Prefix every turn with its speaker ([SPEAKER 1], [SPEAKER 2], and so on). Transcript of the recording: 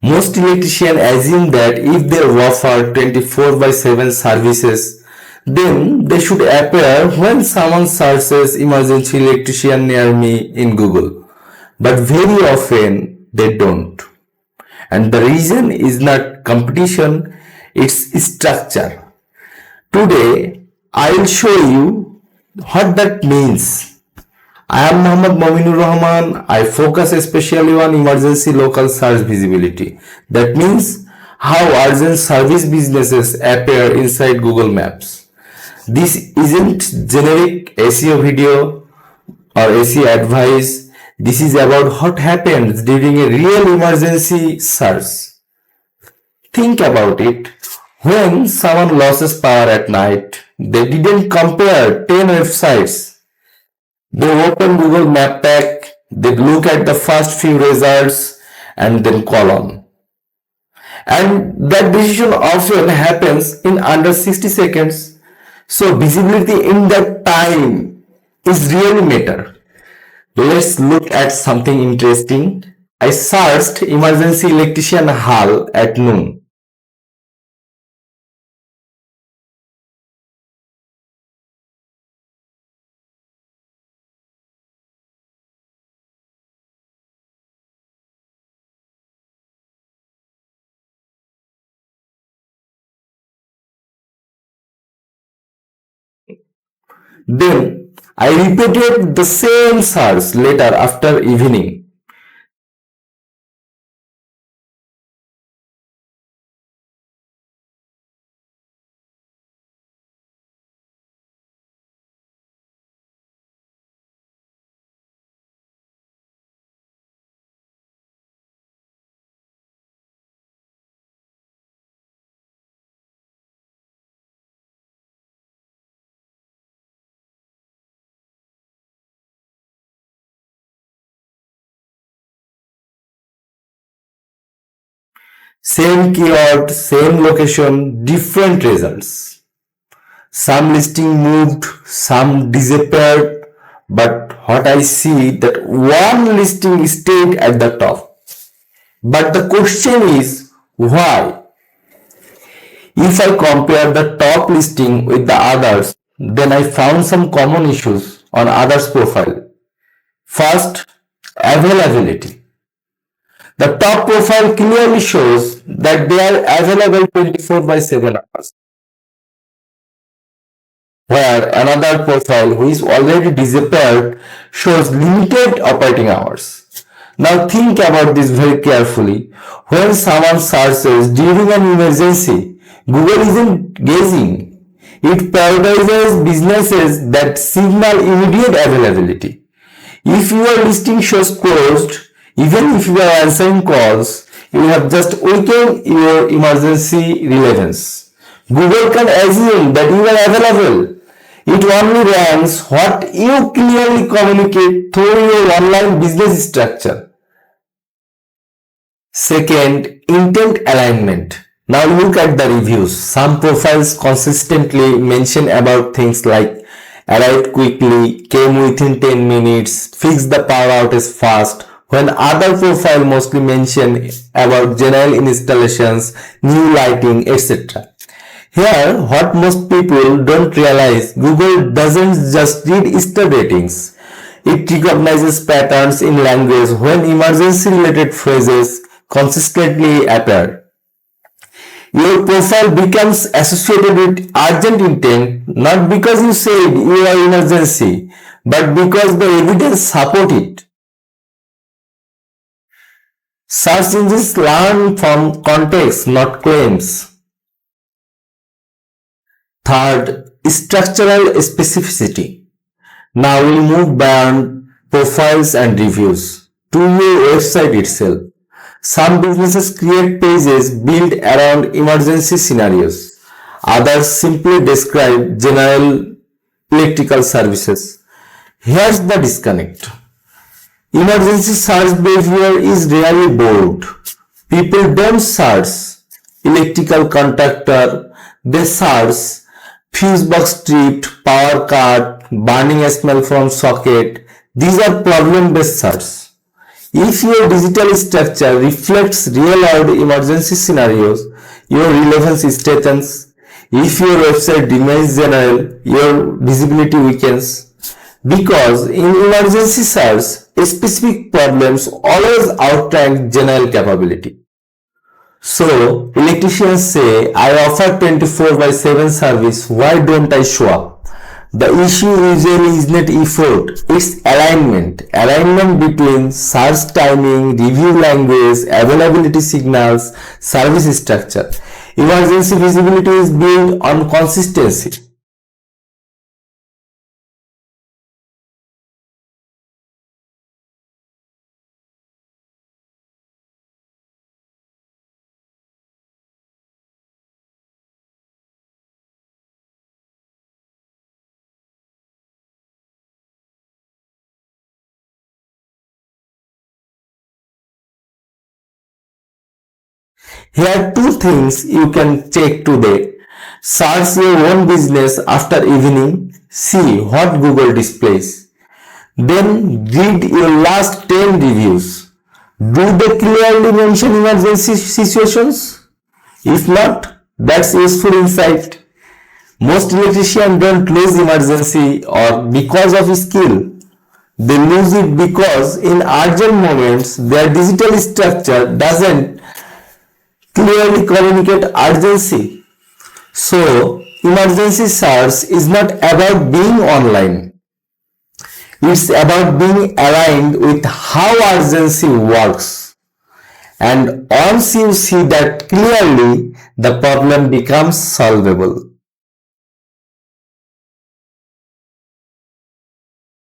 [SPEAKER 1] Most electricians assume that if they offer 24 by 7 services, then they should appear when someone searches emergency electrician near me in Google. But very often they don't. And the reason is not competition, it's structure. Today, I'll show you what that means. I am Mominur Rahman. I focus especially on emergency local search visibility. That means how urgent service businesses appear inside Google Maps. This isn't generic SEO video or SEO advice. This is about what happens during a real emergency search. Think about it. When someone loses power at night, they didn't compare 10 websites. They open Google Map Pack, they look at the first few results and then call on. And that decision often happens in under 60 seconds. So visibility in that time is really matter. Let's look at something interesting. I searched emergency electrician Hull at noon. Then I repeated the same search later after evening. Same keyword, same location, different results. Some listing moved, some disappeared, but what I see that one listing stayed at the top. But the question is why? If I compare the top listing with the others, then I found some common issues on others' profile. First, availability. The top profile clearly shows that they are available 24 by 7 hours, where another profile who is already disappeared shows limited operating hours. Now think about this very carefully. When someone searches during an emergency, Google isn't guessing. It prioritizes businesses that signal immediate availability. If your listing shows closed, even if you are answering calls, you have just weakened your emergency relevance. Google can assume that you are available. It only ranks what you clearly communicate through your online business structure. Second, intent alignment. Now look at the reviews. Some profiles consistently mention about things like arrived quickly, came within 10 minutes, fixed the power outage fast, when other profiles mostly mention about general installations, new lighting, etc. Here, what most people don't realize, Google doesn't just read star ratings. It recognizes patterns in language when emergency-related phrases consistently appear. Your profile becomes associated with urgent intent not because you said you are emergency, but because the evidence supports it. Search engines learn from context, not claims. Third, structural specificity. Now we'll move beyond profiles and reviews to your website itself. Some businesses create pages built around emergency scenarios. Others simply describe general electrical services. Here's the disconnect. Emergency search behavior is really bold. People don't search electrical contractor, they search fuse box tripped, power cut, burning a smell from socket. These are problem-based search. If your digital structure reflects real-world emergency scenarios, your relevance strengthens. If your website remains general, your visibility weakens. Because in emergency search, specific problems always outrank general capability. So, electricians say, I offer 24 by 7 service, why don't I show up? The issue usually is not effort, it's alignment. Alignment between search timing, review language, availability signals, service structure. Emergency visibility is built on consistency. Here are two things you can check today. Search your own business after evening. See what Google displays. Then read your last 10 reviews. Do they clearly mention emergency situations? If not, that's useful insight. Most electricians don't lose emergency or because of skill. They lose it because in urgent moments their digital structure doesn't clearly communicate urgency. So, emergency search is not about being online. It's about being aligned with how urgency works. And once you see that clearly, the problem becomes solvable.